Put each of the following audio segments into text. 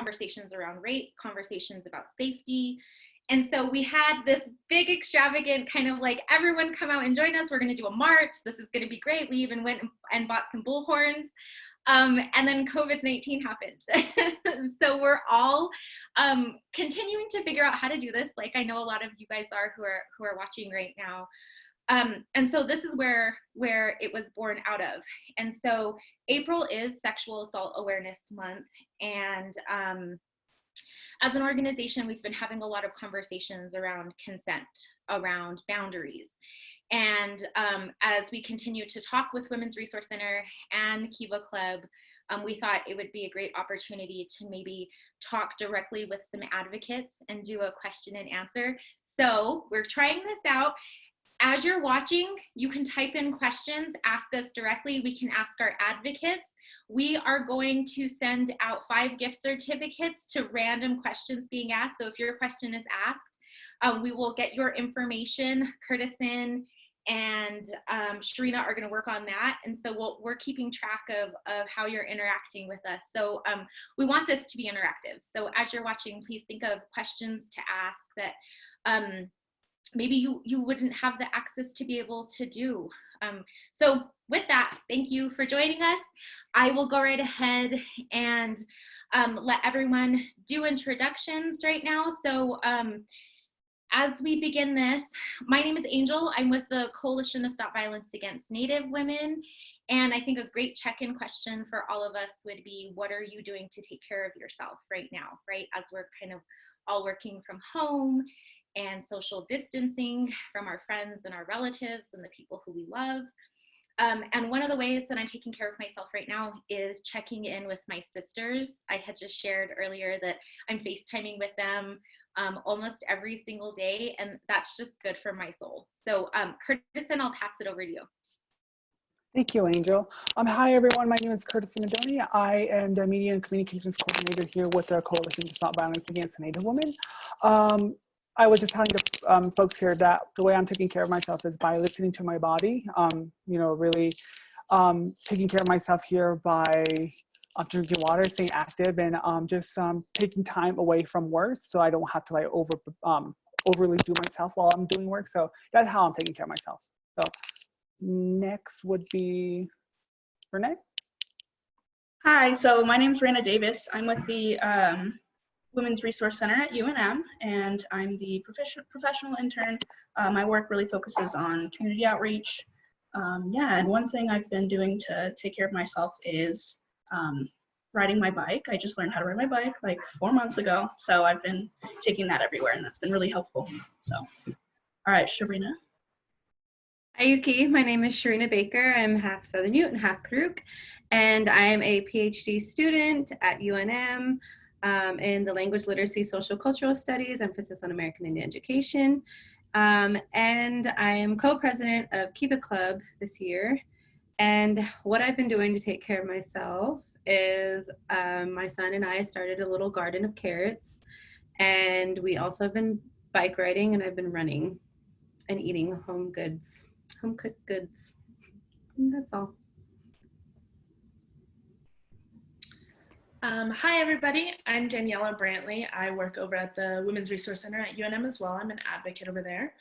conversations around rape, conversations about safety. And so we had this big extravagant kind of like, everyone come out and join us. We're going to do a march. This is going to be great. We even went and bought some bullhorns. And then COVID-19 happened. So we're all continuing to figure out how to do this. Like I know a lot of you guys are who are watching right now. And so this is where it was born out of. And so April is Sexual Assault Awareness Month. And as an organization, we've been having a lot of conversations around consent, around boundaries. And as we continue to talk with Women's Resource Center and KIVA Club, we thought it would be a great opportunity to maybe talk directly with some advocates and do a question and answer. So we're trying this out. As you're watching, you can type in questions, ask us directly. We can ask our advocates. We are going to send out 5 gift certificates to random questions being asked. So if your question is asked, we will get your information. Curtison and Shereena are going to work on that. And so we're keeping track of how you're interacting with us. So we want this to be interactive. So as you're watching, please think of questions to ask that maybe you wouldn't have the access to be able to do. So with that, thank you for joining us. I will go right ahead and let everyone do introductions right now. So as we begin this, my name is Angel. I'm with the Coalition to Stop Violence Against Native Women. And I think a great check-in question for all of us would be, what are you doing to take care of yourself right now, right? As we're kind of all working from home and social distancing from our friends and our relatives and the people who we love. And one of the ways that I'm taking care of myself right now is checking in with my sisters. I had just shared earlier that I'm FaceTiming with them almost every single day, and that's just good for my soul. So Curtison, I'll pass it over to you. Thank you, Angel. Hi, everyone. My name is Curtison Adoni. I am the Media and Communications Coordinator here with the Coalition to Stop Violence Against Native Women. I was just telling the folks here that the way I'm taking care of myself is by listening to my body, really taking care of myself here by drinking water, staying active, and just taking time away from work so I don't have to like overly do myself while I'm doing work. So that's how I'm taking care of myself. So next would be Renee. Hi, so my name is Reina Davis. I'm with the Women's Resource Center at UNM, and I'm the professional intern. My work really focuses on community outreach. And one thing I've been doing to take care of myself is riding my bike. I just learned how to ride my bike like 4 months ago, so I've been taking that everywhere, and that's been really helpful. So, all right, Shereena. Hi, Yuki. My name is Shereena Baker. I'm half Southern Ute and half Karuk, and I am a PhD student at UNM. In the Language Literacy Social Cultural Studies, emphasis on American Indian education. And I am co-president of KIVA Club this year. And what I've been doing to take care of myself is my son and I started a little garden of carrots. And we also have been bike riding, and I've been running and eating home cooked goods. And that's all. Hi, everybody. I'm Daniella Brantley. I work over at the Women's Resource Center at UNM as well. I'm an advocate over there.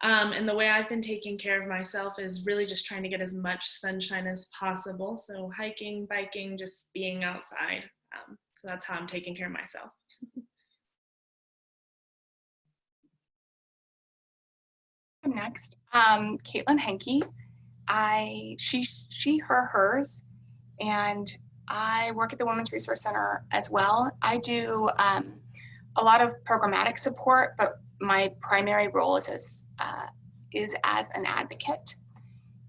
And the way I've been taking care of myself is really just trying to get as much sunshine as possible. So hiking, biking, just being outside. So that's how I'm taking care of myself. I'm next. Caitlin Henke. She, her, hers, and I work at the Women's Resource Center as well. I do a lot of programmatic support, but my primary role is as an advocate.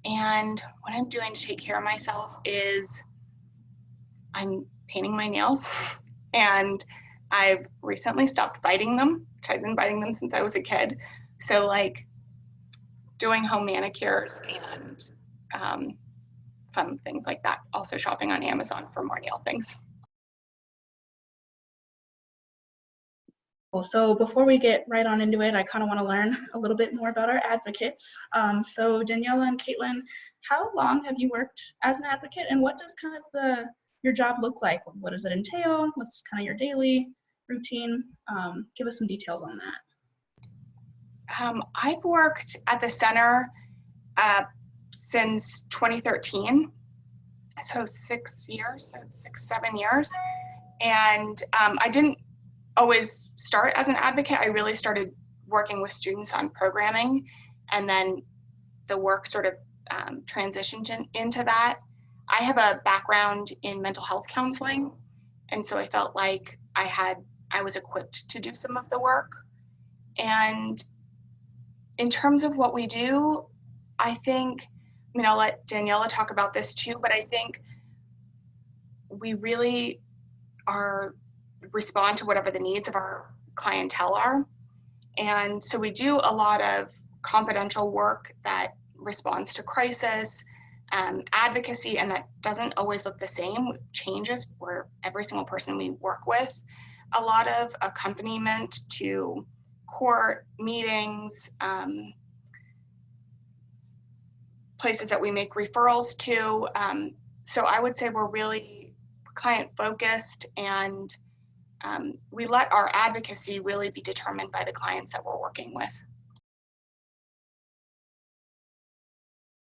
And what I'm doing to take care of myself is I'm painting my nails, and I've recently stopped biting them, which I've been biting them since I was a kid. So like doing home manicures and fun things like that. Also shopping on Amazon for more nail things. Cool. So before we get right on into it, I kind of want to learn a little bit more about our advocates. So Daniella and Caitlin, how long have you worked as an advocate, and what does kind of the your job look like? What does it entail? What's kind of your daily routine? Give us some details on that. I've worked at the center since 2013, so 6 years, so 6, 7 years. And I didn't always start as an advocate. I really started working with students on programming, and then the work sort of transitioned into that. I have a background in mental health counseling, and so I felt like I was equipped to do some of the work. And in terms of what we do, I think, I'll let Daniella talk about this too, but I think we really respond to whatever the needs of our clientele are. And so we do a lot of confidential work that responds to crisis, advocacy, and that doesn't always look the same, it changes for every single person we work with. A lot of accompaniment to court meetings, places that we make referrals to. So I would say we're really client focused, and we let our advocacy really be determined by the clients that we're working with.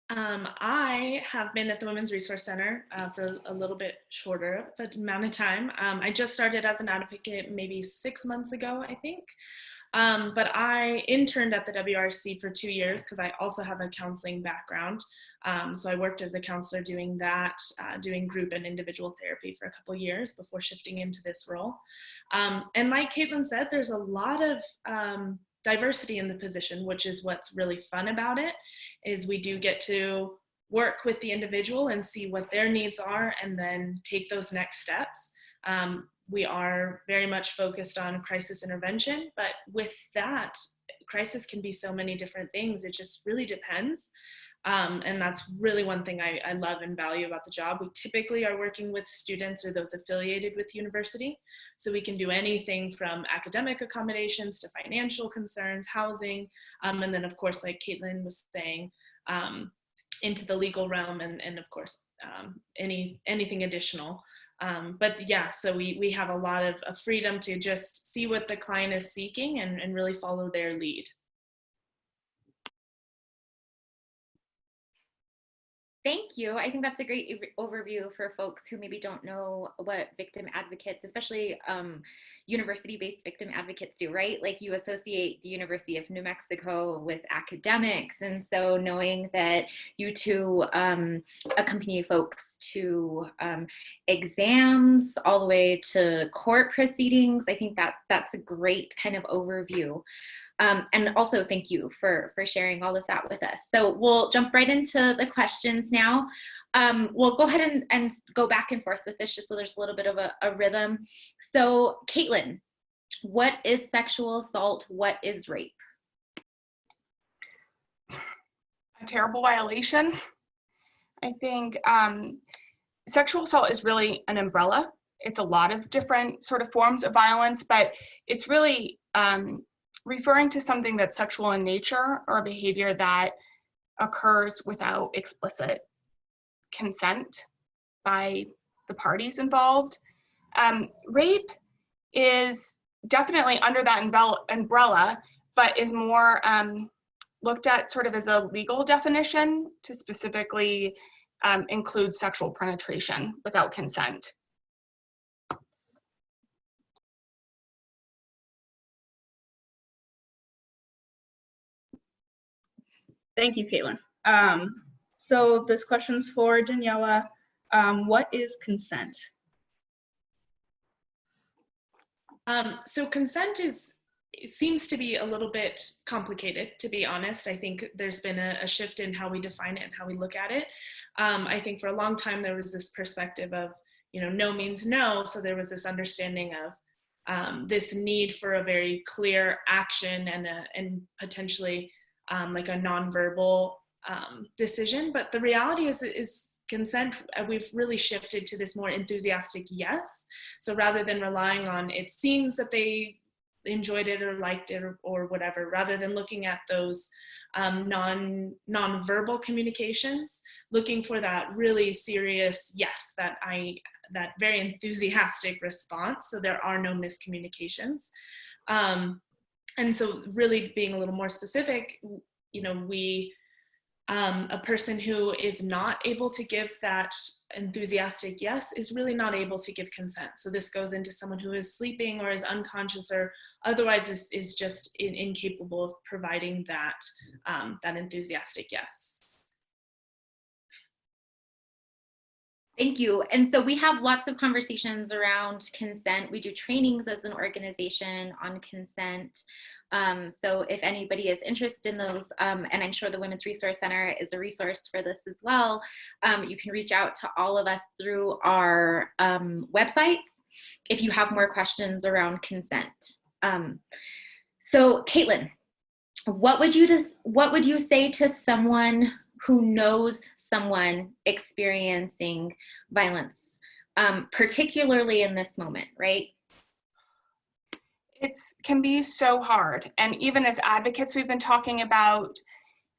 I have been at the Women's Resource Center for a little bit shorter amount of time. I just started as an advocate maybe 6 months ago, I think. But I interned at the WRC for 2 years because I also have a counseling background. So I worked as a counselor doing that, doing group and individual therapy for a couple years before shifting into this role. And like Caitlin said, there's a lot of diversity in the position, which is what's really fun about it, is we do get to work with the individual and see what their needs are and then take those next steps. We are very much focused on crisis intervention, but with that, crisis can be so many different things. It just really depends. And that's really one thing I love and value about the job. We typically are working with students or those affiliated with the university. So we can do anything from academic accommodations to financial concerns, housing, and then of course, like Caitlin was saying, into the legal realm and of course, anything additional. But yeah, so we have a lot of freedom to just see what the client is seeking and really follow their lead. Thank you. I think that's a great overview for folks who maybe don't know what victim advocates, especially university-based victim advocates do, right? Like you associate the University of New Mexico with academics. And so knowing that you two accompany folks to exams all the way to court proceedings, I think that's a great kind of overview. And also thank you for sharing all of that with us. So we'll jump right into the questions now. We'll go ahead and go back and forth with this just so there's a little bit of a rhythm. So Caitlin, what is sexual assault? What is rape? A terrible violation. I think sexual assault is really an umbrella. It's a lot of different sort of forms of violence, but it's really referring to something that's sexual in nature or a behavior that occurs without explicit consent by the parties involved. Rape is definitely under that umbrella, but is more looked at sort of as a legal definition to specifically include sexual penetration without consent. Thank you, Caitlin. So this question's for Daniella. What is consent? So consent it seems to be a little bit complicated, to be honest. I think there's been a shift in how we define it and how we look at it. I think for a long time there was this perspective of, no means no. So there was this understanding of this need for a very clear action and potentially like a nonverbal decision. But the reality is consent, we've really shifted to this more enthusiastic yes. So rather than relying on it seems that they enjoyed it or liked it or whatever, rather than looking at those non-verbal communications, looking for that really serious yes, that I that very enthusiastic response, so there are no miscommunications. And so really being a little more specific, you know, a person who is not able to give that enthusiastic yes is really not able to give consent. So this goes into someone who is sleeping or is unconscious or otherwise is just incapable of providing that, that enthusiastic yes. Thank you. And so we have lots of conversations around consent. We do trainings as an organization on consent. So if anybody is interested in those, and I'm sure the Women's Resource Center is a resource for this as well, you can reach out to all of us through our website if you have more questions around consent. So Caitlin, what would you say to someone who knows someone experiencing violence, particularly in this moment, right? It can be so hard. And even as advocates, we've been talking about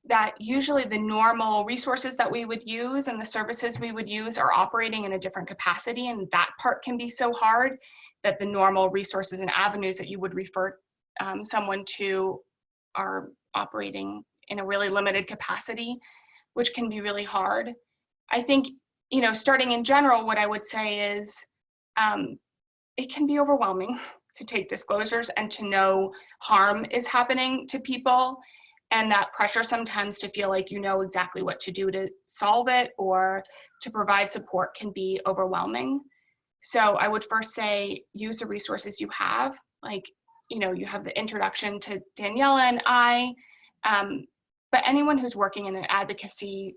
that usually the normal resources that we would use and the services we would use are operating in a different capacity. And that part can be so hard, that the normal resources and avenues that you would refer someone to are operating in a really limited capacity, which can be really hard. I think, you know, starting in general, what I would say is it can be overwhelming to take disclosures and to know harm is happening to people, and that pressure sometimes to feel like you know exactly what to do to solve it or to provide support can be overwhelming. So I would first say use the resources you have. Like, you know, you have the introduction to Daniella and I, but anyone who's working in an advocacy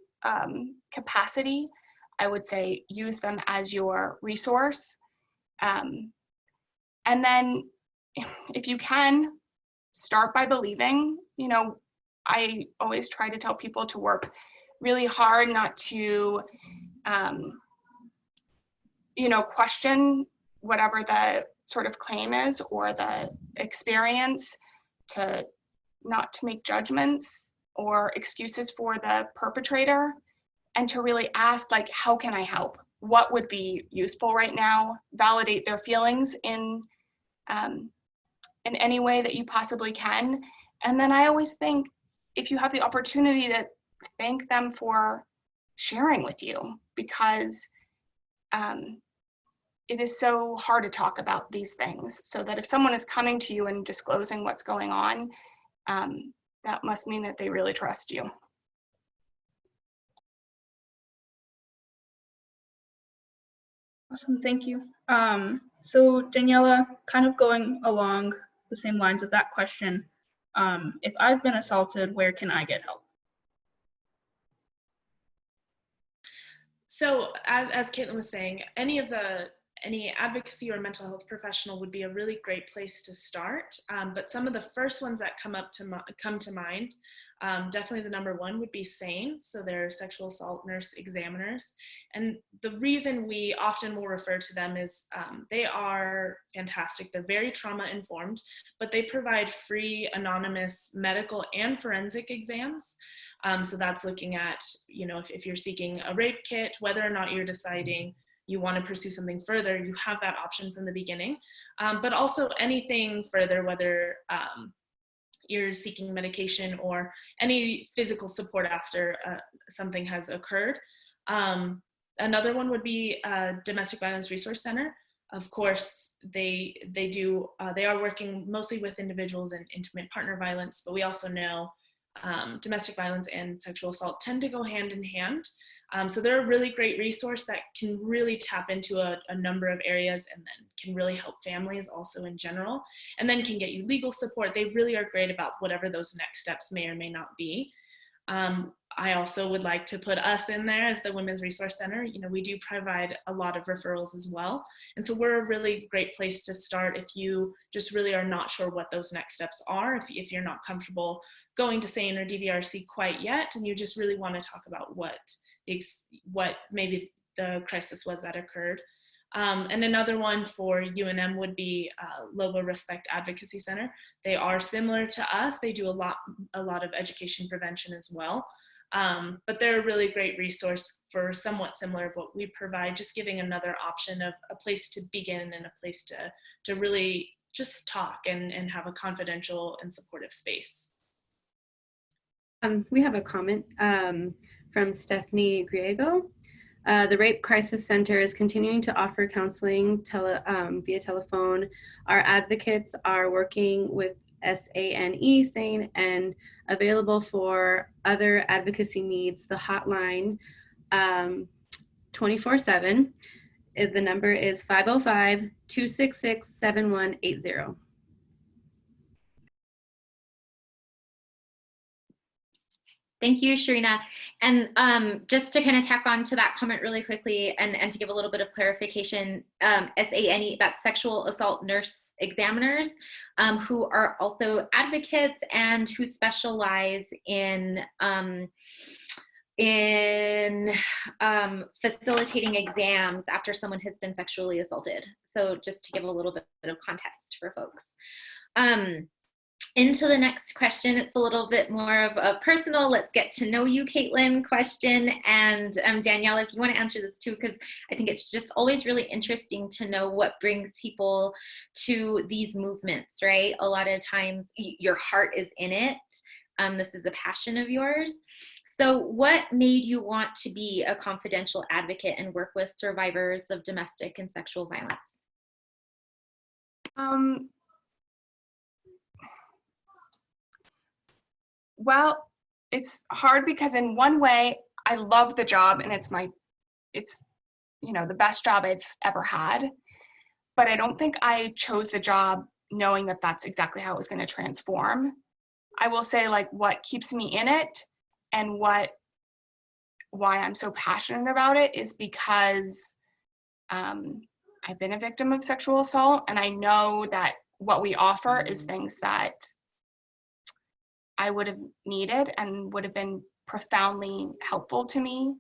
capacity, I would say use them as your resource. And then if you can, start by believing. You know, I always try to tell people to work really hard not to, you know, question whatever the sort of claim is or the experience, to not to make judgments or excuses for the perpetrator, and to really ask, like, how can I help? What would be useful right now? Validate their feelings in any way that you possibly can. And then I always think if you have the opportunity to thank them for sharing with you, because it is so hard to talk about these things, so that if someone is coming to you and disclosing what's going on, that must mean that they really trust you. Awesome, thank you. So Daniella, kind of going along the same lines of that question, if I've been assaulted, where can I get help? So as Caitlin was saying, any advocacy or mental health professional would be a really great place to start. But some of the first ones that come to mind, definitely the number one would be SAAM. So they're sexual assault nurse examiners. And the reason we often will refer to them is they are fantastic. They're very trauma informed, but they provide free anonymous medical and forensic exams. So that's looking at, you know, if you're seeking a rape kit, whether or not you're deciding you want to pursue something further, you have that option from the beginning. But also anything further, whether you're seeking medication or any physical support after something has occurred. Another one would be Domestic Violence Resource Center. Of course, they are working mostly with individuals in intimate partner violence, but we also know domestic violence and sexual assault tend to go hand in hand. So they're a really great resource that can really tap into a number of areas, and then can really help families also in general, and then can get you legal support. They really are great about whatever those next steps may or may not be. I also would like to put us in there as the Women's Resource Center. You know, we do provide a lot of referrals as well. And so we're a really great place to start if you just really are not sure what those next steps are, if you're not comfortable going to SAAM or DVRC quite yet, and you just really want to talk about what maybe the crisis was that occurred. And another one for UNM would be Lobo Respect Advocacy Center. They are similar to us. They do a lot of education prevention as well. But they're a really great resource for somewhat similar of what we provide, just giving another option of a place to begin and a place to really just talk and have a confidential and supportive space. We have a comment from Stephanie Griego. The Rape Crisis Center is continuing to offer counseling via telephone. Our advocates are working with SANE and available for other advocacy needs. The hotline 24/7. The number is 505-266-7180. Thank you, Shereena. And just to kind of tack on to that comment really quickly and to give a little bit of clarification, SANE, that's sexual assault nurse examiners, who are also advocates and who specialize in facilitating exams after someone has been sexually assaulted. So just to give a little bit of context for folks. Into the next question, it's a little bit more of a personal, let's get to know you, Caitlin, question. And Danielle, if you want to answer this too, because I think it's just always really interesting to know what brings people to these movements, right? A lot of times your heart is in it. This is a passion of yours. So what made you want to be a confidential advocate and work with survivors of domestic and sexual violence? Well, it's hard because in one way, I love the job and it's the best job I've ever had. But I don't think I chose the job knowing that that's exactly how it was going to transform. I will say, like, what keeps me in it and why I'm so passionate about it is because I've been a victim of sexual assault, and I know that what we offer is things that I would have needed and would have been profoundly helpful to me.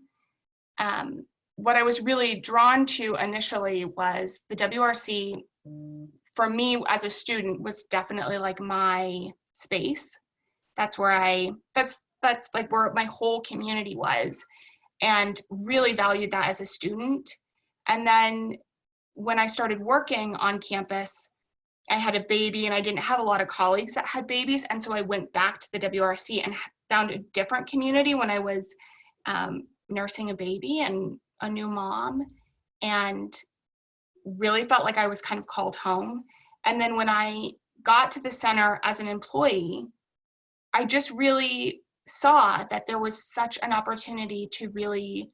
What I was really drawn to initially was the WRC, for me as a student, was definitely like my space. That's like where my whole community was, and really valued that as a student. And then when I started working on campus, I had a baby and I didn't have a lot of colleagues that had babies. And so I went back to the WRC and found a different community when I was nursing a baby and a new mom, and really felt like I was kind of called home. And then when I got to the center as an employee, I just really saw that there was such an opportunity to really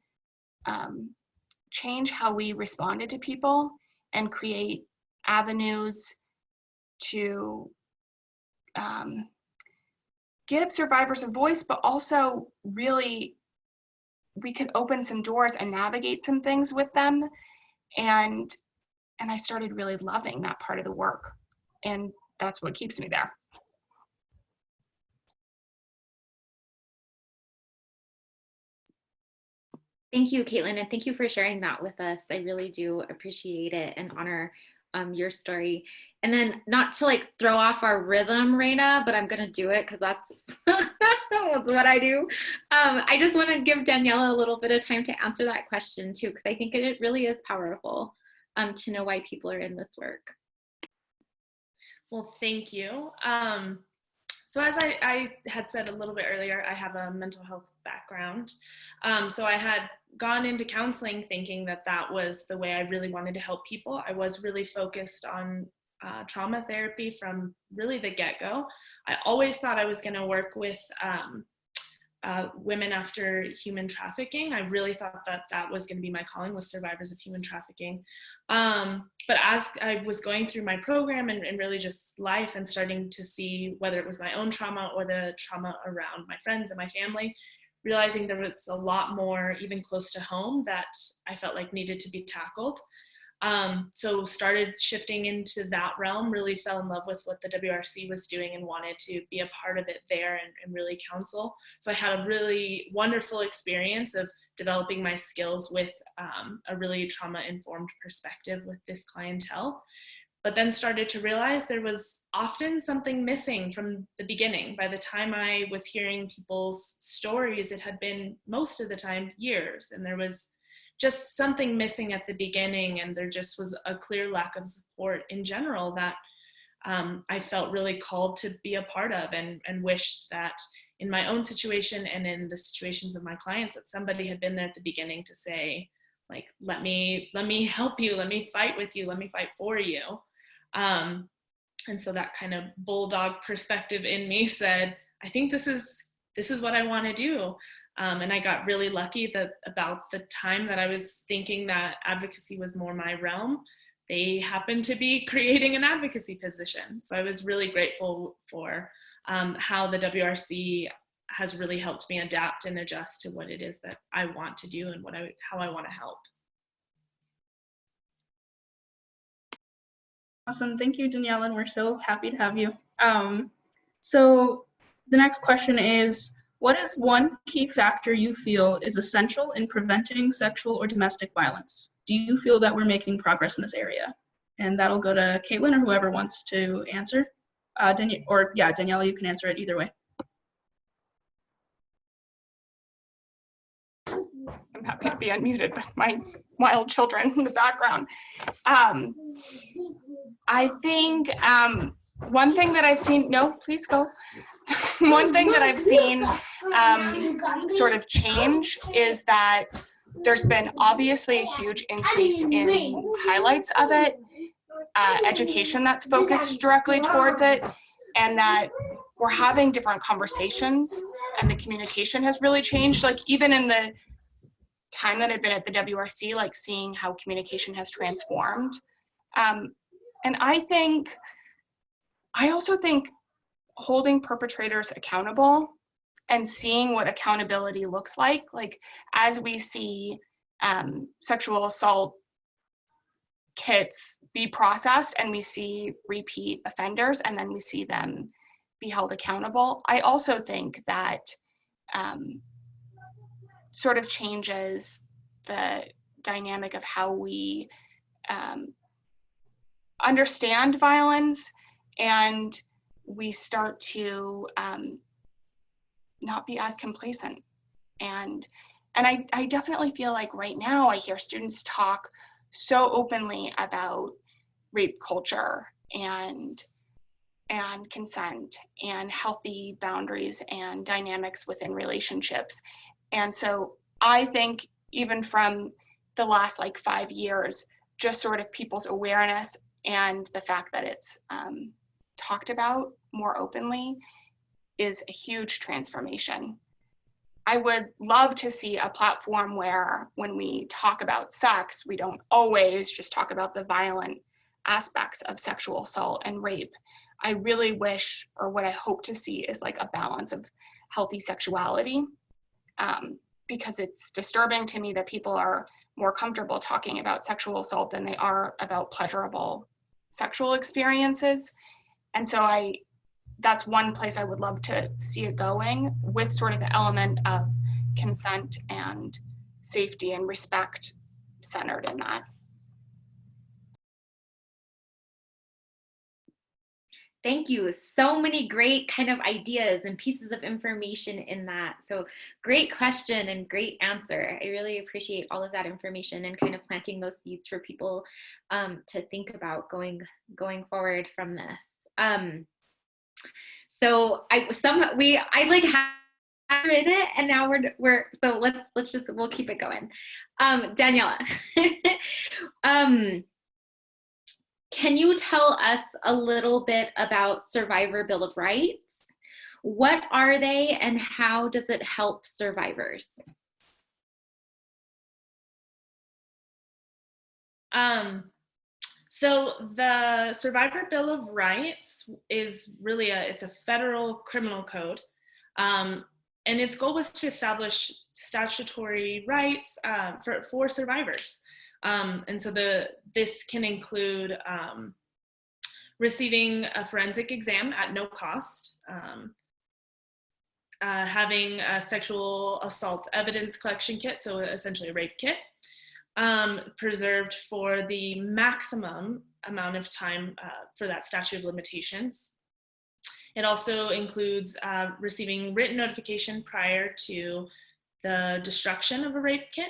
change how we responded to people and create avenues to give survivors a voice, but also really we could open some doors and navigate some things with them. And I started really loving that part of the work, and that's what keeps me there. Thank you, Caitlin, and thank you for sharing that with us. I really do appreciate it and honor your story. And then, not to like throw off our rhythm, Reina, but I'm gonna do it because that's what I do. I just want to give Daniella a little bit of time to answer that question too, because I think it really is powerful to know why people are in this work. Well, thank you. So as I had said a little bit earlier, I have a mental health background. So I had gone into counseling thinking that that was the way I really wanted to help people. I was really focused on trauma therapy from really the get-go. I always thought I was going to work with women after human trafficking. I really thought that that was going to be my calling, was survivors of human trafficking. But as I was going through my program and really just life and starting to see whether it was my own trauma or the trauma around my friends and my family, realizing there was a lot more even close to home that I felt like needed to be tackled. So started shifting into that realm, really fell in love with what the WRC was doing and wanted to be a part of it there and really counsel. So I had a really wonderful experience of developing my skills with a really trauma-informed perspective with this clientele. but then started to realize there was often something missing from the beginning. By the time I was hearing people's stories, it had been most of the time years, and there was just something missing at the beginning, and there just was a clear lack of support in general that I felt really called to be a part of, and wished that in my own situation and in the situations of my clients that somebody had been there at the beginning to say, like, let me help you, let me fight with you, let me fight for you. And so that kind of bulldog perspective in me said, I think this is what I want to do. And I got really lucky that about the time that I was thinking that advocacy was more my realm, they happened to be creating an advocacy position. So I was really grateful for how the WRC has really helped me adapt and adjust to what it is that I want to do and how I want to help. Awesome, thank you, Danielle, and we're so happy to have you. So the next question is, what is one key factor you feel is essential in preventing sexual or domestic violence? Do you feel that we're making progress in this area? And that'll go to Caitlin or whoever wants to answer. Daniela, you can answer it either way. I'm happy to be unmuted with my wild children in the background. I think one thing that I've seen, no, please go. One thing that I've seen sort of change is that there's been obviously a huge increase in highlights of it, education that's focused directly towards it, and that we're having different conversations and the communication has really changed. Like even in the time that I've been at the WRC, like seeing how communication has transformed. And I also think holding perpetrators accountable and seeing what accountability looks like as we see sexual assault kits be processed and we see repeat offenders and then we see them be held accountable, I also think that sort of changes the dynamic of how we understand violence, and we start to not be as complacent. And I definitely feel like right now I hear students talk so openly about rape culture and consent and healthy boundaries and dynamics within relationships. And so I think even from the last 5 years, just sort of people's awareness and the fact that it's talked about more openly is a huge transformation. I would love to see a platform where when we talk about sex, we don't always just talk about the violent aspects of sexual assault and rape. I really wish, or what I hope to see, is a balance of healthy sexuality, because it's disturbing to me that people are more comfortable talking about sexual assault than they are about pleasurable sexual experiences. And so that's one place I would love to see it going, with sort of the element of consent and safety and respect centered in that. Thank you. So many great kind of ideas and pieces of information in that. So great question and great answer. I really appreciate all of that information and kind of planting those seeds for people to think about going forward from this. So I had in it, and now we're so we'll keep it going. Daniella, can you tell us a little bit about Survivor Bill of Rights? What are they and how does it help survivors? So the Survivor Bill of Rights is really it's a federal criminal code. And its goal was to establish statutory rights for survivors. And so this can include receiving a forensic exam at no cost, having a sexual assault evidence collection kit, so essentially a rape kit, preserved for the maximum amount of time for that statute of limitations. It also includes receiving written notification prior to the destruction of a rape kit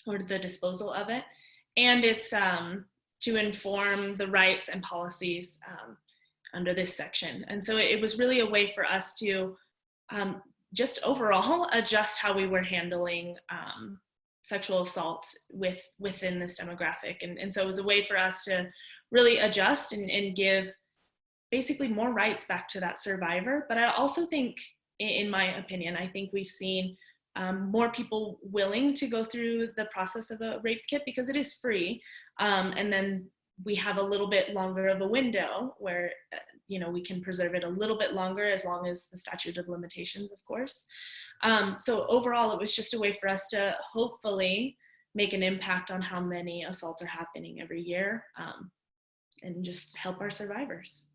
or the disposal of it. And it's to inform the rights and policies under this section. And so it was really a way for us to just overall adjust how we were handling sexual assault within this demographic. And so it was a way for us to really adjust and give basically more rights back to that survivor. But I also think, in my opinion, I think we've seen more people willing to go through the process of a rape kit because it is free. And then we have a little bit longer of a window where, we can preserve it a little bit longer, as long as the statute of limitations, of course. So overall, it was just a way for us to hopefully make an impact on how many assaults are happening every year, and just help our survivors.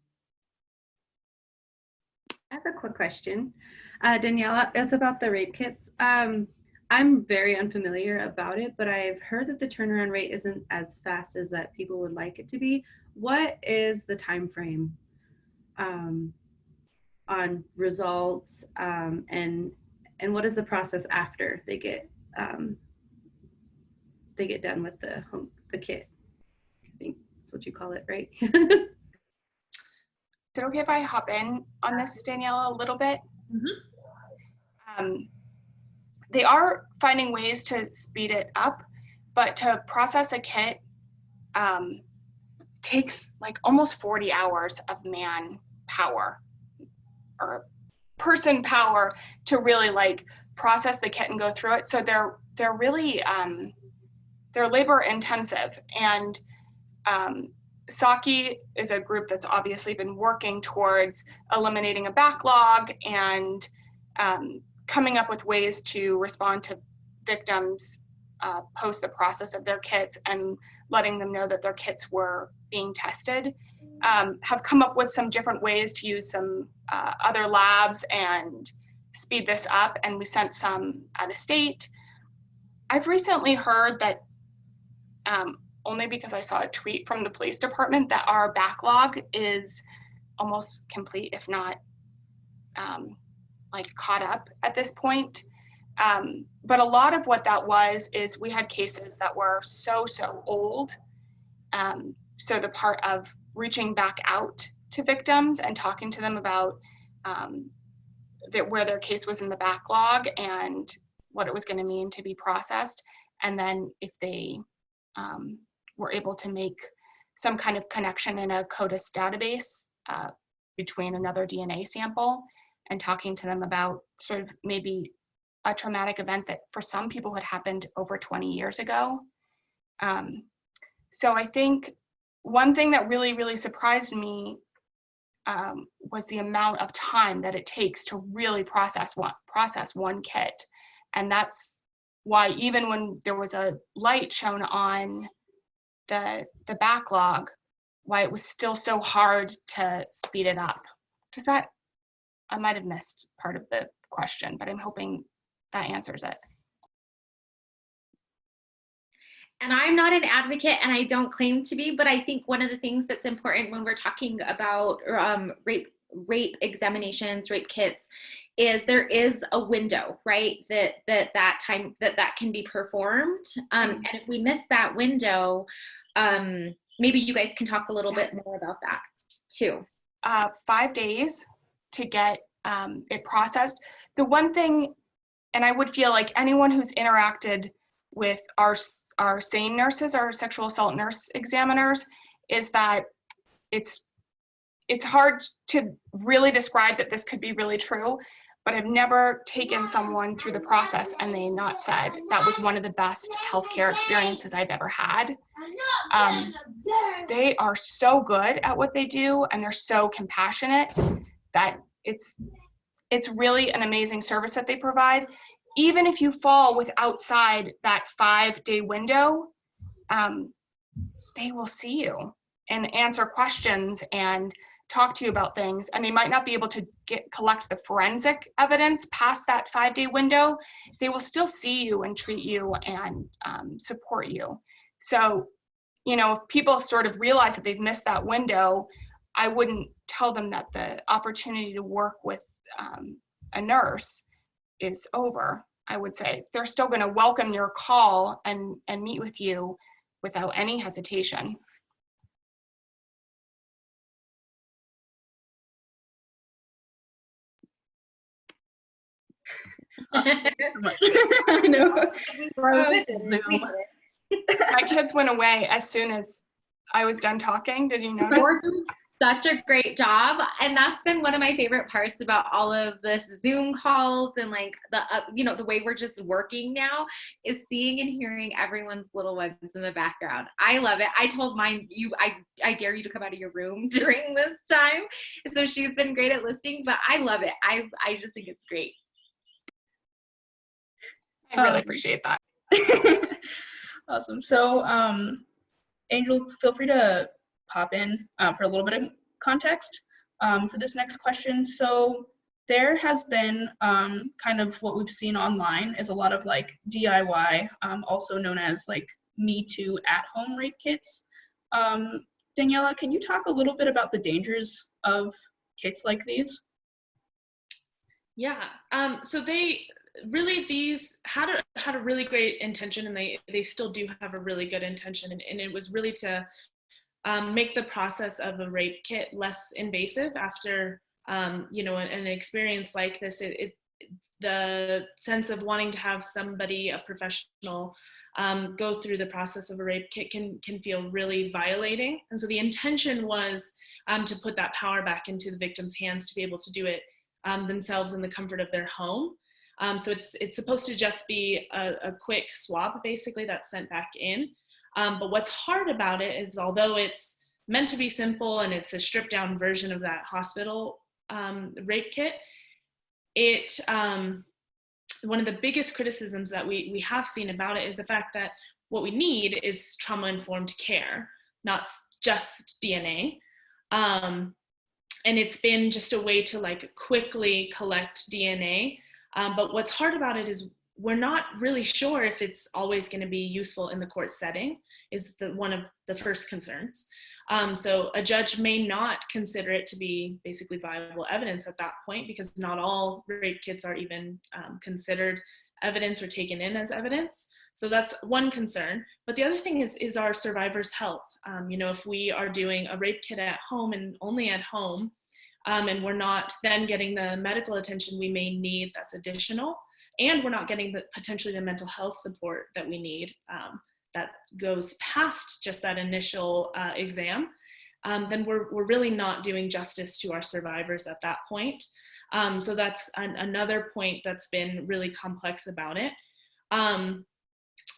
I have a quick question. Daniella, it's about the rape kits. I'm very unfamiliar about it, but I've heard that the turnaround rate isn't as fast as that people would like it to be. What is the time frame on results, and what is the process after they get done with the kit? I think that's what you call it, right? Is it okay if I hop in on this, Daniella, a little bit? Mm-hmm. They are finding ways to speed it up, but to process a kit takes like almost 40 hours of manpower or person power to really like process the kit and go through it. So they're really they're labor intensive, and SAAM is a group that's obviously been working towards eliminating a backlog and coming up with ways to respond to victims post the process of their kits and letting them know that their kits were being tested. Have come up with some different ways to use some other labs and speed this up, and we sent some out of state. I've recently heard that only because I saw a tweet from the police department that our backlog is almost complete, if not like caught up at this point. But a lot of what that was is we had cases that were so old. So the part of reaching back out to victims and talking to them about where their case was in the backlog and what it was going to mean to be processed. And then if they were able to make some kind of connection in a CODIS database between another DNA sample, and talking to them about sort of maybe a traumatic event that for some people had happened over 20 years ago. So I think one thing that really surprised me was the amount of time that it takes to really process one kit. And that's why even when there was a light shown on the backlog, why it was still so hard to speed it up. Does that, I might have missed part of the question, but I'm hoping that answers it. And I'm not an advocate, and I don't claim to be, but I think one of the things that's important when we're talking about rape examinations, rape kits, is there is a window, right? That time that can be performed. And if we miss that window, maybe you guys can talk a little bit more about that too. 5 days to get it processed. The one thing, and I would feel like anyone who's interacted with our SAAM nurses, our sexual assault nurse examiners, is that it's hard to really describe that this could be really true, but I've never taken someone through the process and they not said that was one of the best healthcare experiences I've ever had. They are so good at what they do, and they're so compassionate that it's really an amazing service that they provide. Even if you fall with outside that 5-day window, they will see you and answer questions and talk to you about things, and they might not be able to collect the forensic evidence past that 5-day window, they will still see you and treat you and support you. So, you know, if people sort of realize that they've missed that window, I wouldn't tell them that the opportunity to work with a nurse is over. I would say they're still going to welcome your call and meet with you without any hesitation. Awesome. Thank you so much. I know. Zoom. My kids went away as soon as I was done talking. Did you notice? You're doing such a great job, and that's been one of my favorite parts about all of this Zoom calls and like the you know, the way we're just working now is seeing and hearing everyone's little ones in the background. I love it. I told mine, I dare you to come out of your room during this time. So she's been great at listening, but I love it. I just think it's great. I really appreciate that. Awesome. So, Angel, feel free to pop in for a little bit of context for this next question. So there has been kind of what we've seen online is a lot of like DIY, also known as like Me Too at-home rape kits. Daniella, can you talk a little bit about the dangers of kits like these? Yeah, so they really, these had a really great intention, and they still do have a really good intention, and it was really to make the process of a rape kit less invasive after you know, an experience like this. The sense of wanting to have somebody, a professional, go through the process of a rape kit can feel really violating, and so the intention was to put that power back into the victim's hands to be able to do it themselves in the comfort of their home. So it's supposed to just be a quick swab, basically, that's sent back in. But what's hard about it is, although it's meant to be simple and it's a stripped down version of that hospital rape kit, one of the biggest criticisms that we have seen about it is the fact that what we need is trauma-informed care, not just DNA. And it's been just a way to like quickly collect DNA. But what's hard about it is we're not really sure if it's always going to be useful in the court setting, is one of the first concerns. So a judge may not consider it to be basically viable evidence at that point, because not all rape kits are even considered evidence or taken in as evidence. So that's one concern. But the other thing is our survivors' health. You know, if we are doing a rape kit at home and only at home, and we're not then getting the medical attention we may need that's additional, and we're not getting potentially the mental health support that we need that goes past just that initial exam, then we're really not doing justice to our survivors at that point. So that's another point that's been really complex about it.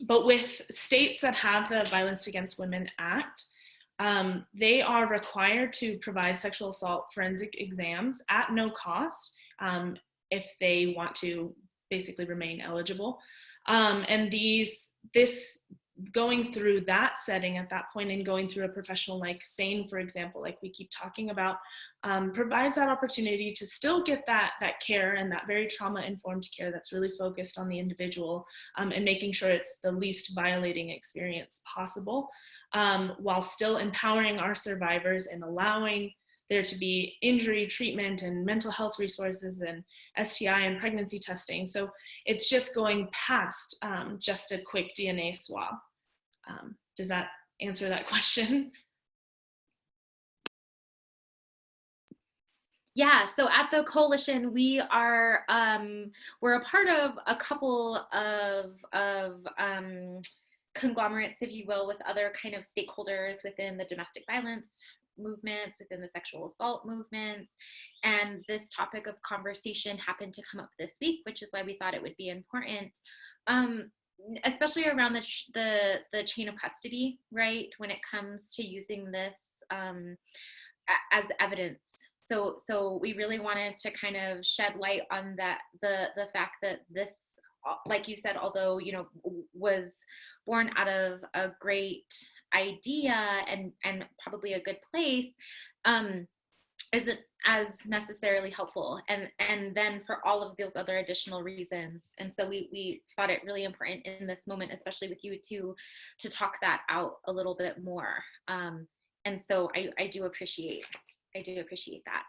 But with states that have the Violence Against Women Act, they are required to provide sexual assault forensic exams at no cost if they want to basically remain eligible. And this going through that setting at that point and going through a professional like SAAM, for example, like we keep talking about, provides that opportunity to still get that care and that very trauma-informed care that's really focused on the individual, and making sure it's the least violating experience possible, while still empowering our survivors and allowing there to be injury treatment and mental health resources and STI and pregnancy testing. So it's just going past just a quick DNA swab. Does that answer that question? Yeah, so at the coalition, we are we're a part of a couple of conglomerates, if you will, with other kind of stakeholders within the domestic violence movements, within the sexual assault movements, and this topic of conversation happened to come up this week, which is why we thought it would be important, especially around the chain of custody, right? When it comes to using this as evidence. So we really wanted to kind of shed light on that, the fact that this, like you said, although, you know, was born out of a great idea and probably a good place, isn't as necessarily helpful, and then for all of those other additional reasons. And so we thought it really important in this moment, especially with you, to talk that out a little bit more. And so I do appreciate that.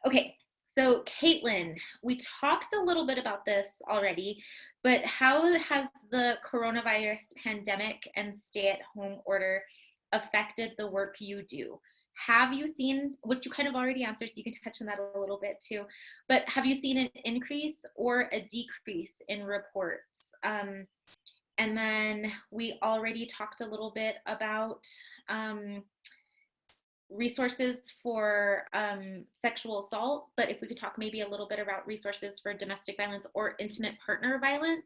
Okay, so Caitlin, we talked a little bit about this already, but how has the coronavirus pandemic and stay-at-home order affected the work you do? Have you seen, which you kind of already answered, so you can touch on that a little bit too, but have you seen an increase or a decrease in reports? And then we already talked a little bit about resources for sexual assault, but if we could talk maybe a little bit about resources for domestic violence or intimate partner violence,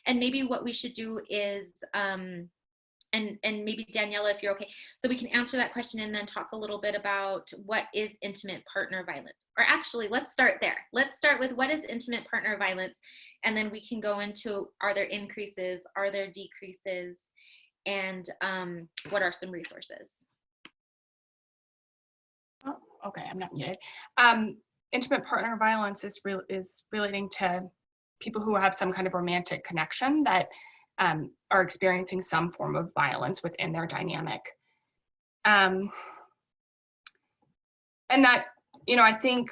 and maybe what we should do is, and maybe Daniella, if you're okay, so we can answer that question and then talk a little bit about what is intimate partner violence. Or actually, let's start there. Let's start with what is intimate partner violence, and then we can go into, are there increases, are there decreases, and what are some resources? Oh, okay, I'm not muted. Intimate partner violence is relating to people who have some kind of romantic connection that are experiencing some form of violence within their dynamic. And that, I think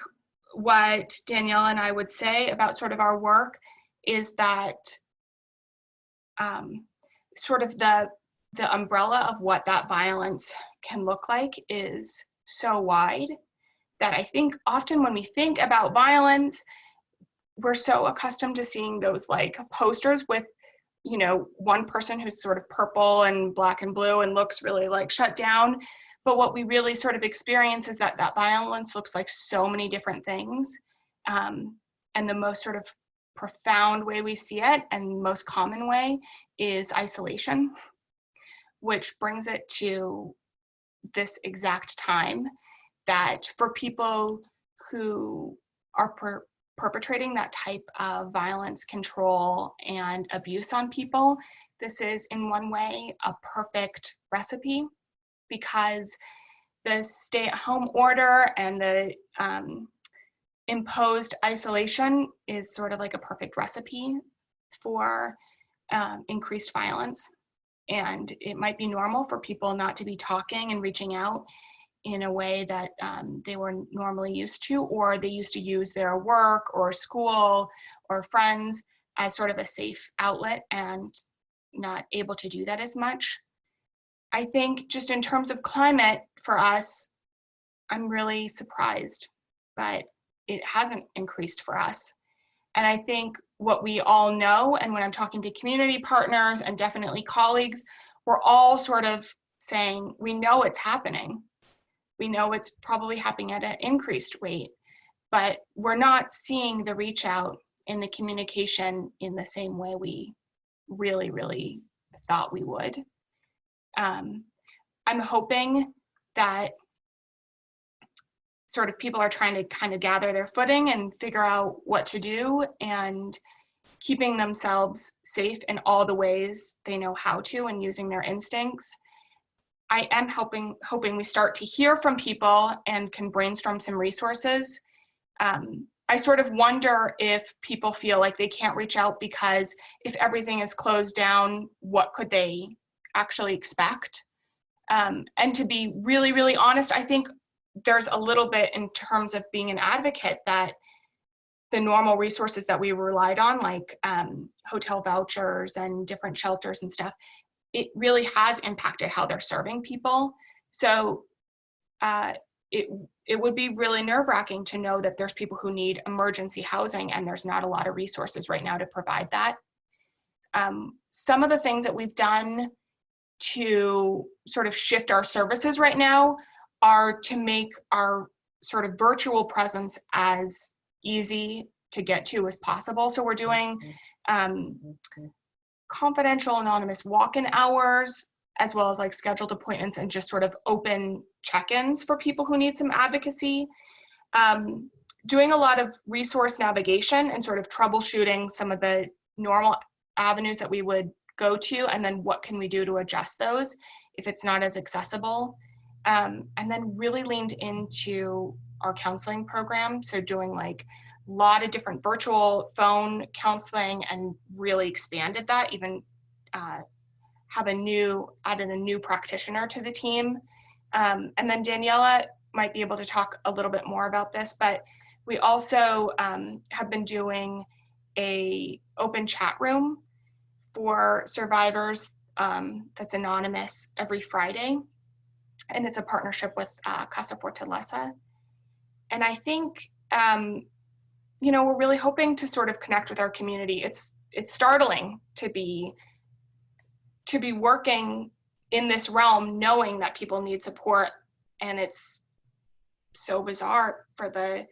what Danielle and I would say about sort of our work is that sort of the umbrella of what that violence can look like is so wide that I think often when we think about violence, we're so accustomed to seeing those like posters with one person who's sort of purple and black and blue and looks really like shut down. But what we really sort of experience is that violence looks like so many different things. And the most sort of profound way we see it and most common way is isolation, which brings it to this exact time that for people who are perpetrating that type of violence, control, and abuse on people, this is in one way a perfect recipe, because the stay-at-home order and the imposed isolation is sort of like a perfect recipe for increased violence. And it might be normal for people not to be talking and reaching out in a way that they were normally used to, or they used to use their work or school or friends as sort of a safe outlet and not able to do that as much. I think just in terms of climate for us, I'm really surprised, but it hasn't increased for us. And I think what we all know, and when I'm talking to community partners and definitely colleagues, we're all sort of saying, we know it's happening. We know it's probably happening at an increased rate, but we're not seeing the reach out in the communication in the same way we really, really thought we would. I'm hoping that sort of people are trying to kind of gather their footing and figure out what to do, and keeping themselves safe in all the ways they know how to and using their instincts. I am hoping we start to hear from people and can brainstorm some resources. I sort of wonder if people feel like they can't reach out because if everything is closed down, what could they actually expect? And to be really, really honest, I think there's a little bit in terms of being an advocate that the normal resources that we relied on, like hotel vouchers and different shelters and stuff, it really has impacted how they're serving people. So it would be really nerve-wracking to know that there's people who need emergency housing and there's not a lot of resources right now to provide that. Some of the things that we've done to sort of shift our services right now are to make our sort of virtual presence as easy to get to as possible. So we're doing confidential anonymous walk-in hours, as well as like scheduled appointments and just sort of open check-ins for people who need some advocacy. Doing a lot of resource navigation and sort of troubleshooting some of the normal avenues that we would go to, and then what can we do to adjust those if it's not as accessible. And then really leaned into our counseling program. So doing like a lot of different virtual phone counseling and really expanded that, even added a new practitioner to the team. And then Daniella might be able to talk a little bit more about this, but we also have been doing a open chat room for survivors that's anonymous every Friday. And it's a partnership with Casa Fortaleza. And I think, we're really hoping to sort of connect with our community. It's startling to be working in this realm, knowing that people need support. And it's so bizarre for the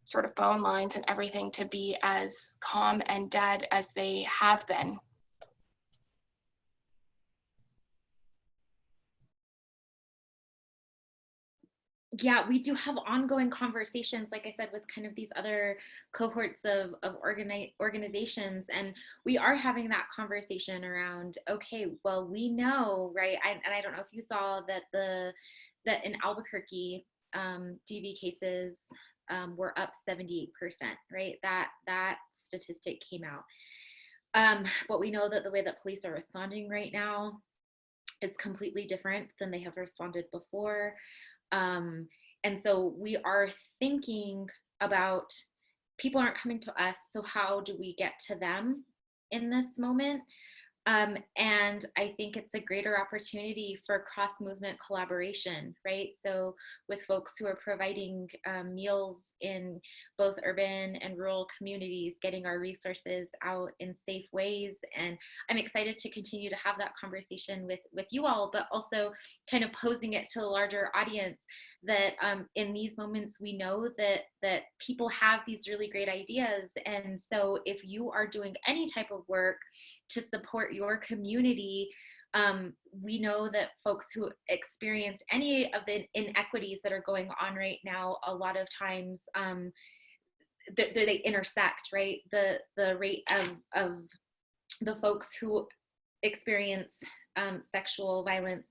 sort of phone lines and everything to be as calm and dead as they have been. Yeah, we do have ongoing conversations, like I said, with kind of these other cohorts of organizations. And we are having that conversation around, okay, well, we know, right? And I don't know if you saw that in Albuquerque, DV cases were up 78%, right? That statistic came out. But we know that the way that police are responding right now is completely different than they have responded before. And so we are thinking about, people aren't coming to us, so how do we get to them in this moment? And I think it's a greater opportunity for cross-movement collaboration, right? So with folks who are providing meals in both urban and rural communities, getting our resources out in safe ways. And I'm excited to continue to have that conversation with you all, but also kind of posing it to a larger audience that in these moments, we know that people have these really great ideas. And so if you are doing any type of work to support your community, we know that folks who experience any of the inequities that are going on right now, a lot of times they intersect, right? The rate of the folks who experience sexual violence,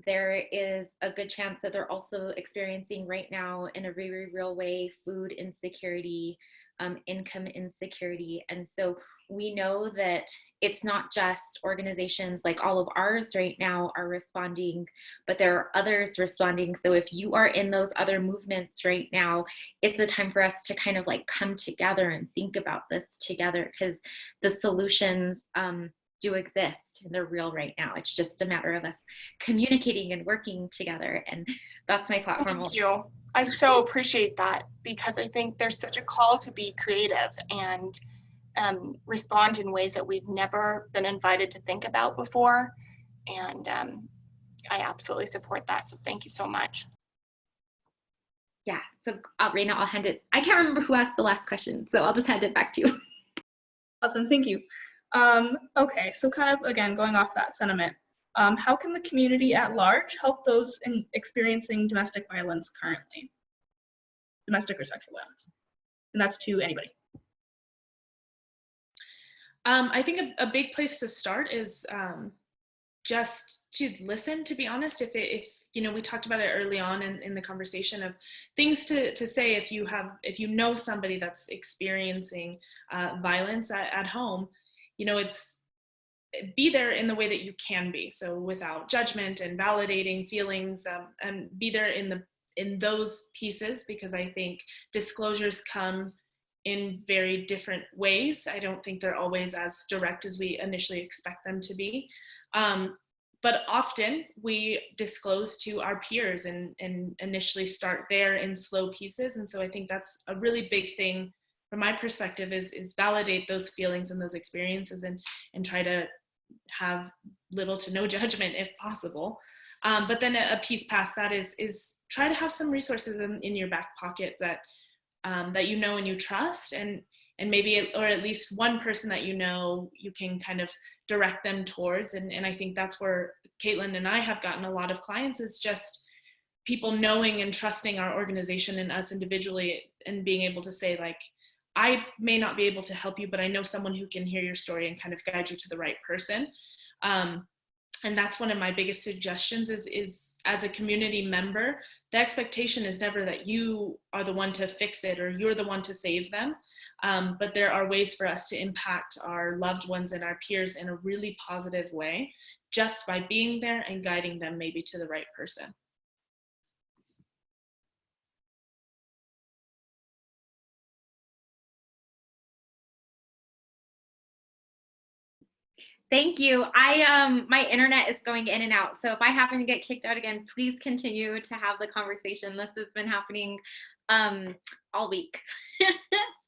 there is a good chance that they're also experiencing right now in a very real way food insecurity, income insecurity. And so we know that it's not just organizations like all of ours right now are responding, but there are others responding. So if you are in those other movements right now, it's a time for us to kind of like come together and think about this together, because the solutions do exist and they're real right now. It's just a matter of us communicating and working together. And that's my platform. Thank you. I so appreciate that, because I think there's such a call to be creative and respond in ways that we've never been invited to think about before. And I absolutely support that. So thank you so much. Yeah, so Reina, I'll hand it. I can't remember who asked the last question, so I'll just hand it back to you. Awesome, thank you. Okay, so kind of, again, going off that sentiment, how can the community at large help those experiencing domestic violence currently? Domestic or sexual violence. And that's to anybody. I think a big place to start is just to listen, to be honest. If we talked about it early on in the conversation of things to say if you know somebody that's experiencing violence at home, it's be there in the way that you can be. So without judgment and validating feelings, and be there in those pieces, because I think disclosures come in very different ways. I don't think they're always as direct as we initially expect them to be. But often we disclose to our peers and initially start there in slow pieces. And so I think that's a really big thing from my perspective is validate those feelings and those experiences and try to have little to no judgment if possible. But then a piece past that is try to have some resources in your back pocket that you know and you trust, and maybe, or at least one person that you can kind of direct them towards. And I think that's where Caitlin and I have gotten a lot of clients, is just people knowing and trusting our organization and us individually, and being able to say, like, I may not be able to help you, but I know someone who can hear your story and kind of guide you to the right person. And that's one of my biggest suggestions is as a community member, the expectation is never that you are the one to fix it or you're the one to save them. But there are ways for us to impact our loved ones and our peers in a really positive way, just by being there and guiding them maybe to the right person. Thank you. My internet is going in and out. So if I happen to get kicked out again, please continue to have the conversation. This has been happening all week.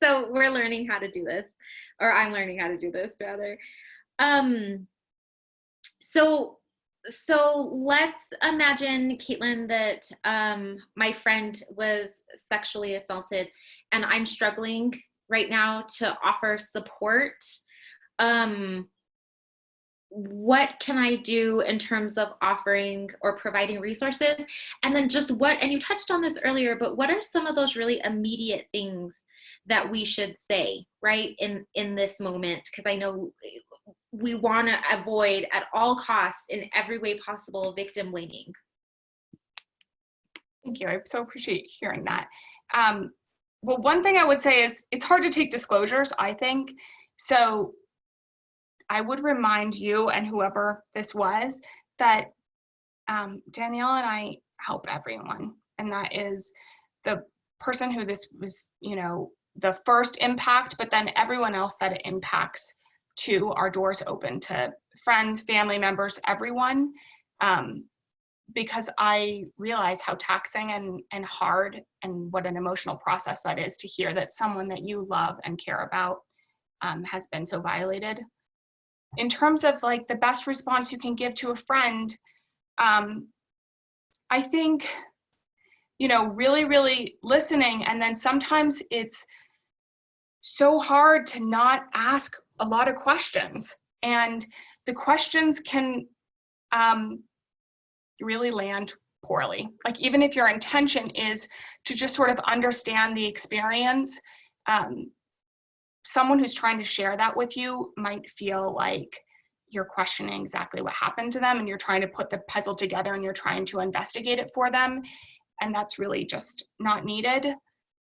So we're learning how to do this, or I'm learning how to do this rather. So let's imagine, Caitlin, that my friend was sexually assaulted and I'm struggling right now to offer support. What can I do in terms of offering or providing resources? And then just and you touched on this earlier, but what are some of those really immediate things that we should say, right, in this moment? Because I know we want to avoid at all costs, in every way possible, victim blaming. Thank you. I so appreciate hearing that. Well, one thing I would say is it's hard to take disclosures, I think. So I would remind you and whoever this was that Danielle and I help everyone. And that is the person who this was, the first impact, but then everyone else that it impacts too. Our doors open to friends, family members, everyone. Because I realize how taxing and hard and what an emotional process that is to hear that someone that you love and care about has been so violated. In terms of like the best response you can give to a friend, I think, really, really listening. And then sometimes it's so hard to not ask a lot of questions. And the questions can really land poorly. Like even if your intention is to just sort of understand the experience, someone who's trying to share that with you might feel like you're questioning exactly what happened to them and you're trying to put the puzzle together and you're trying to investigate it for them. And that's really just not needed.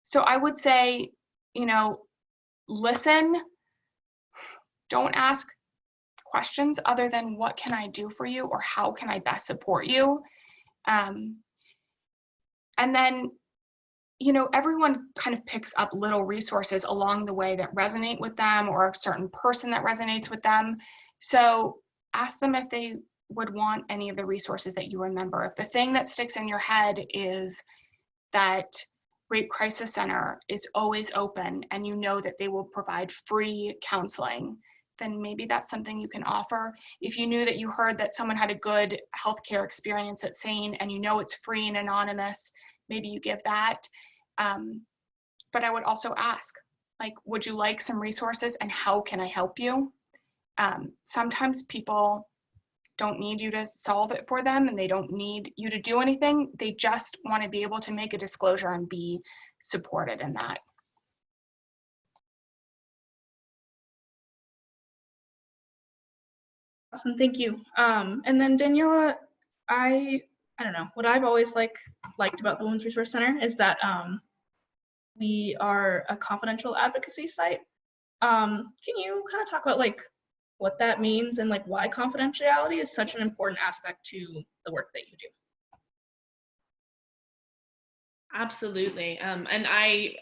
So I would say, listen, don't ask questions other than what can I do for you or how can I best support you? And then, everyone kind of picks up little resources along the way that resonate with them or a certain person that resonates with them. So ask them if they would want any of the resources that you remember. If the thing that sticks in your head is that Rape Crisis Center is always open and that they will provide free counseling, then maybe that's something you can offer. If you knew that you heard that someone had a good healthcare experience at SAAM and it's free and anonymous, maybe you give that. But I would also ask, would you like some resources and how can I help you? Sometimes people don't need you to solve it for them and they don't need you to do anything. They just want to be able to make a disclosure and be supported in that. Awesome, thank you. And then Daniella, I don't know, what I've always liked about the Women's Resource Center is that we are a confidential advocacy site. Can you kind of talk about what that means and why confidentiality is such an important aspect to the work that you do? Absolutely. And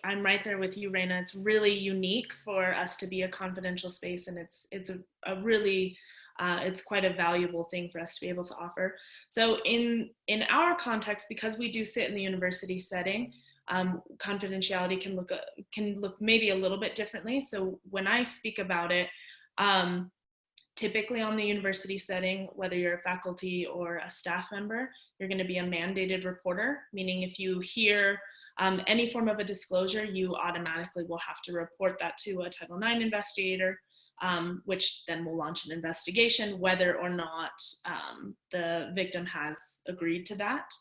I'm right there with you, Reina. It's really unique for us to be a confidential space, and it's a really it's quite a valuable thing for us to be able to offer. So in our context, because we do sit in the university setting, confidentiality can look maybe a little bit differently. So when I speak about it, typically on the university setting, whether you're a faculty or a staff member, you're going to be a mandated reporter, meaning if you hear any form of a disclosure, you automatically will have to report that to a Title IX investigator, which then will launch an investigation whether or not the victim has agreed to that.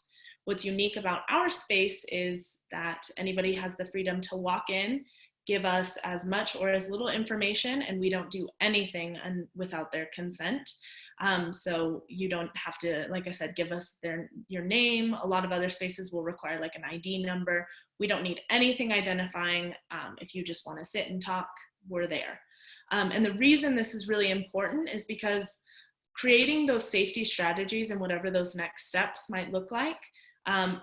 What's unique about our space is that anybody has the freedom to walk in, give us as much or as little information, and we don't do anything without their consent. So you don't have to, like I said, give us your name. A lot of other spaces will require like an ID number. We don't need anything identifying. If you just want to sit and talk, we're there. And the reason this is really important is because creating those safety strategies and whatever those next steps might look like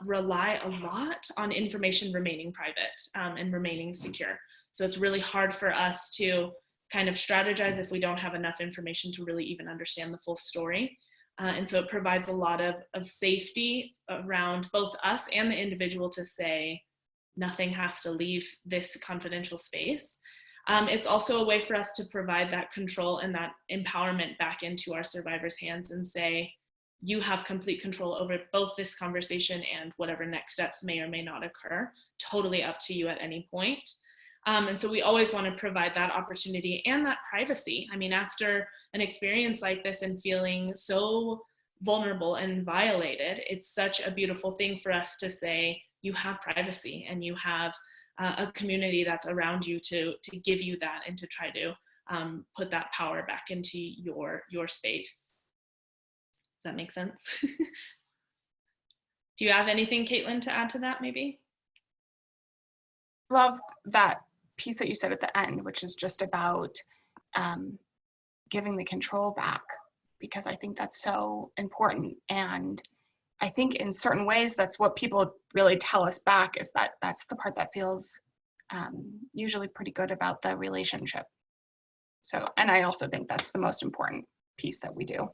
rely a lot on information remaining private and remaining secure. So it's really hard for us to kind of strategize if we don't have enough information to really even understand the full story. And so it provides a lot of safety around both us and the individual to say, nothing has to leave this confidential space. It's also a way for us to provide that control and that empowerment back into our survivors' hands and say, you have complete control over both this conversation and whatever next steps may or may not occur, totally up to you at any point. And so we always want to provide that opportunity and that privacy. I mean, after an experience like this and feeling so vulnerable and violated, it's such a beautiful thing for us to say, you have privacy and you have a community that's around you to give you that and to try to put that power back into your space. Does that make sense? Do you have anything, Caitlin, to add to that maybe? Love that piece that you said at the end, which is just about giving the control back, because I think that's so important. And I think in certain ways, that's what people really tell us back, is that that's the part that feels usually pretty good about the relationship. So, and I also think that's the most important piece that we do.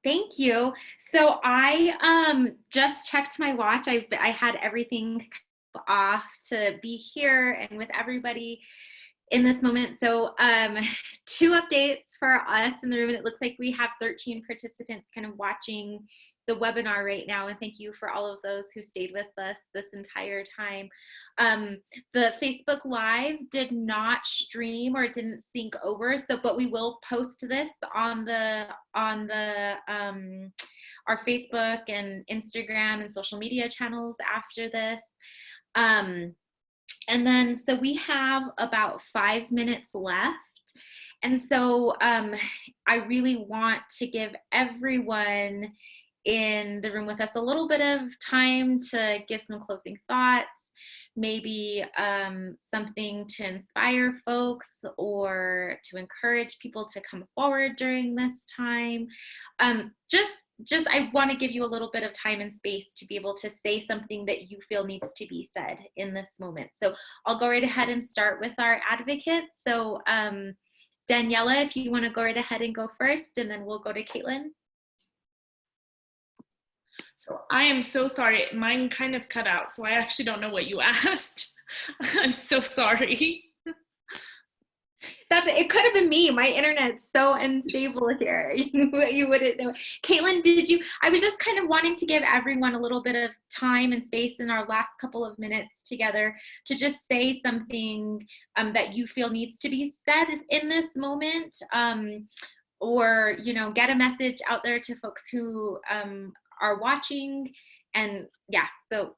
Thank you. So I just checked my watch. I had everything off to be here and with everybody in this moment. So 2 updates for us in the room. It looks like we have 13 participants kind of watching the webinar right now, and thank you for all of those who stayed with us this entire time. The Facebook Live did not stream, or it didn't sync over, so but we will post this on our Facebook and Instagram and social media channels after this. And then, so we have about 5 minutes left. And so I really want to give everyone in the room with us a little bit of time to give some closing thoughts, maybe something to inspire folks or to encourage people to come forward during this time. Just I want to give you a little bit of time and space to be able to say something that you feel needs to be said in this moment. So I'll go right ahead and start with our advocates. So Daniella, if you want to go right ahead and go first, and then we'll go to Caitlin. So I am so sorry. Mine kind of cut out, so I actually don't know what you asked. I'm so sorry. It could have been me. My internet's so unstable here. You wouldn't know. Caitlin, I was just kind of wanting to give everyone a little bit of time and space in our last couple of minutes together to just say something that you feel needs to be said in this moment, or, get a message out there to folks who are watching. And yeah, so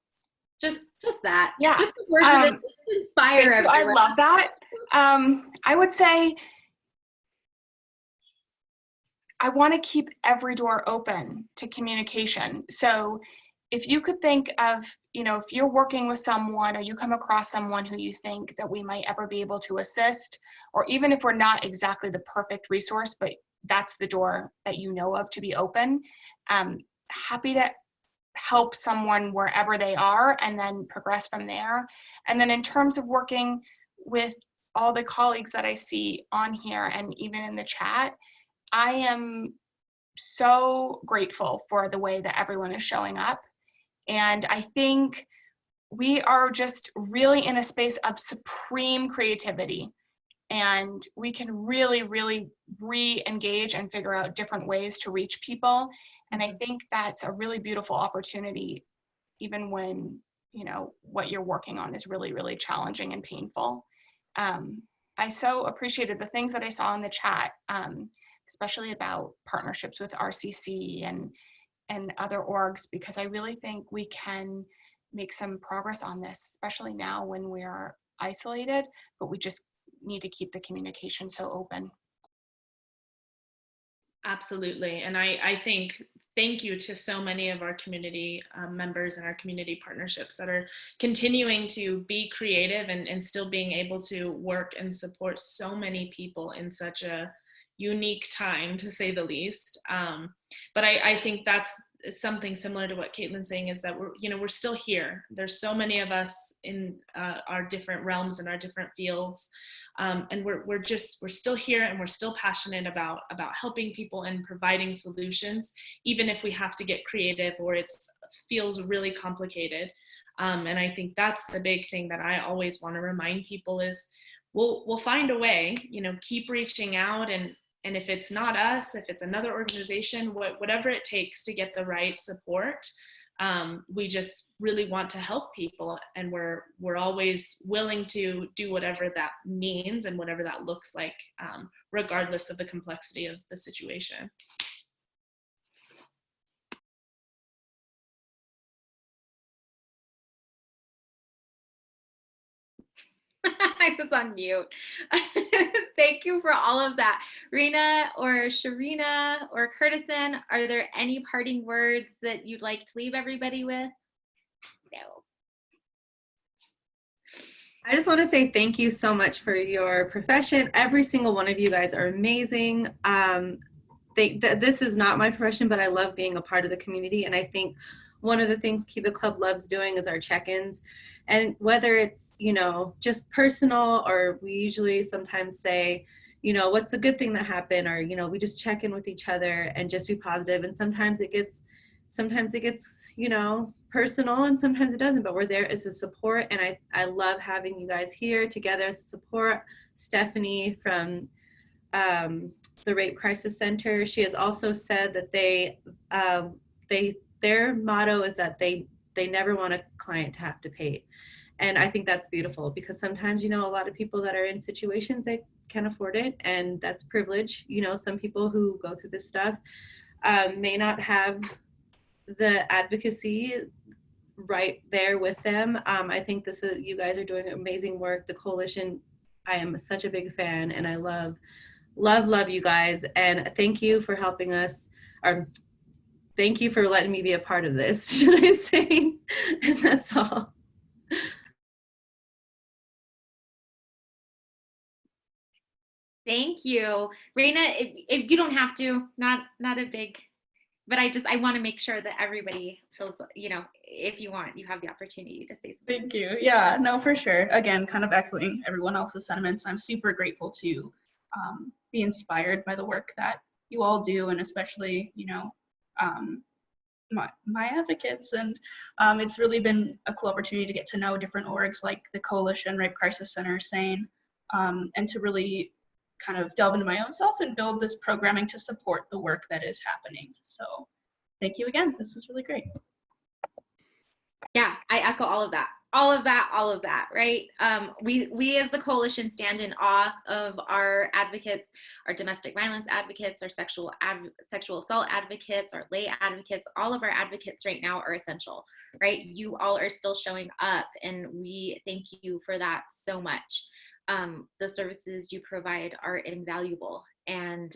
just that. Yeah. Just the words of it to inspire everyone. I love that. I would say I want to keep every door open to communication. So if you could think of, if you're working with someone or you come across someone who you think that we might ever be able to assist, or even if we're not exactly the perfect resource, but that's the door that you know of to be open, happy to help someone wherever they are and then progress from there. And then in terms of working with all the colleagues that I see on here and even in the chat, I am so grateful for the way that everyone is showing up. And I think we are just really in a space of supreme creativity, and we can really, really re-engage and figure out different ways to reach people. And I think that's a really beautiful opportunity, even when, what you're working on is really, really challenging and painful. I so appreciated the things that I saw in the chat, especially about partnerships with RCC and other orgs, because I really think we can make some progress on this, especially now when we are isolated, but we just need to keep the communication so open. Absolutely. And I think thank you to so many of our community members and our community partnerships that are continuing to be creative and still being able to work and support so many people in such a unique time, to say the least. But I think that's something similar to what Caitlin's saying, is that we're still here. There's so many of us in our different realms and our different fields. And we're still here, and we're still passionate about helping people and providing solutions, even if we have to get creative or it feels really complicated. And I think that's the big thing that I always want to remind people is we'll find a way, keep reaching out, and if it's not us, if it's another organization, whatever it takes to get the right support, we just really want to help people, and we're always willing to do whatever that means and whatever that looks like, regardless of the complexity of the situation. I was on mute. Thank you for all of that. Reina or Shereena or Curtison, are there any parting words that you'd like to leave everybody with? No. I just want to say thank you so much for your profession. Every single one of you guys are amazing. This is not my profession, but I love being a part of the community. And I think one of the things KIVA Club loves doing is our check-ins. And whether it's, just personal, or we usually sometimes say, what's a good thing that happened, or, we just check in with each other and just be positive. And sometimes it gets, personal, and sometimes it doesn't, but we're there as a support. And I love having you guys here together as support. Stephanie from the Rape Crisis Center, she has also said that their motto is that they never want a client to have to pay. And I think that's beautiful, because sometimes, a lot of people that are in situations, they can't afford it, and that's privilege. Some people who go through this stuff may not have the advocacy right there with them. I think you guys are doing amazing work. The coalition, I am such a big fan, and I love you guys. And thank you for helping us, or thank you for letting me be a part of this, should I say? And that's all. Thank you. Reina, if you don't have to, not a big, but I want to make sure that everybody feels, if you want, you have the opportunity to say something. Thank you. Yeah, no, for sure. Again, kind of echoing everyone else's sentiments. I'm super grateful to be inspired by the work that you all do, and especially, my advocates. And it's really been a cool opportunity to get to know different orgs like the Coalition, Rape Crisis Center, SAAM, and to really kind of delve into my own self and build this programming to support the work that is happening. So thank you again. This is really great. Yeah, I echo all of that, right? We as the coalition stand in awe of our advocates, our domestic violence advocates, our sexual assault advocates, our lay advocates. All of our advocates right now are essential, right? You all are still showing up, and we thank you for that so much. The services you provide are invaluable, and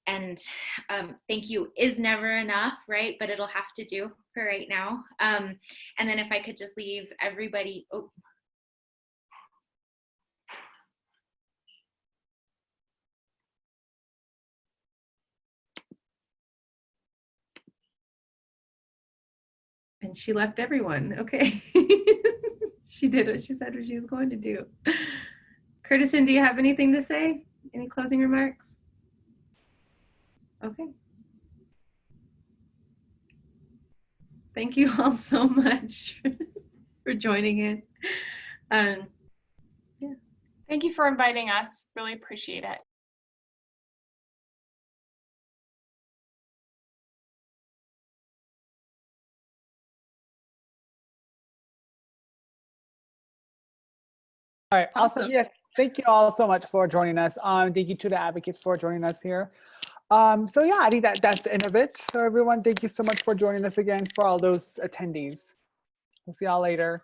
thank you is never enough, right? But it'll have to do for right now. And then if I could just leave everybody, And she left everyone. Okay. She did what she said what she was going to do. Curtison, do you have anything to say? Any closing remarks? Okay. Thank you all so much for joining in. Yeah. Thank you for inviting us. Really appreciate it. All right, awesome. Yes, thank you all so much for joining us. Thank you to the advocates for joining us here. So yeah, I think that's the end of it. So everyone, thank you so much for joining us again, for all those attendees. We'll see y'all later.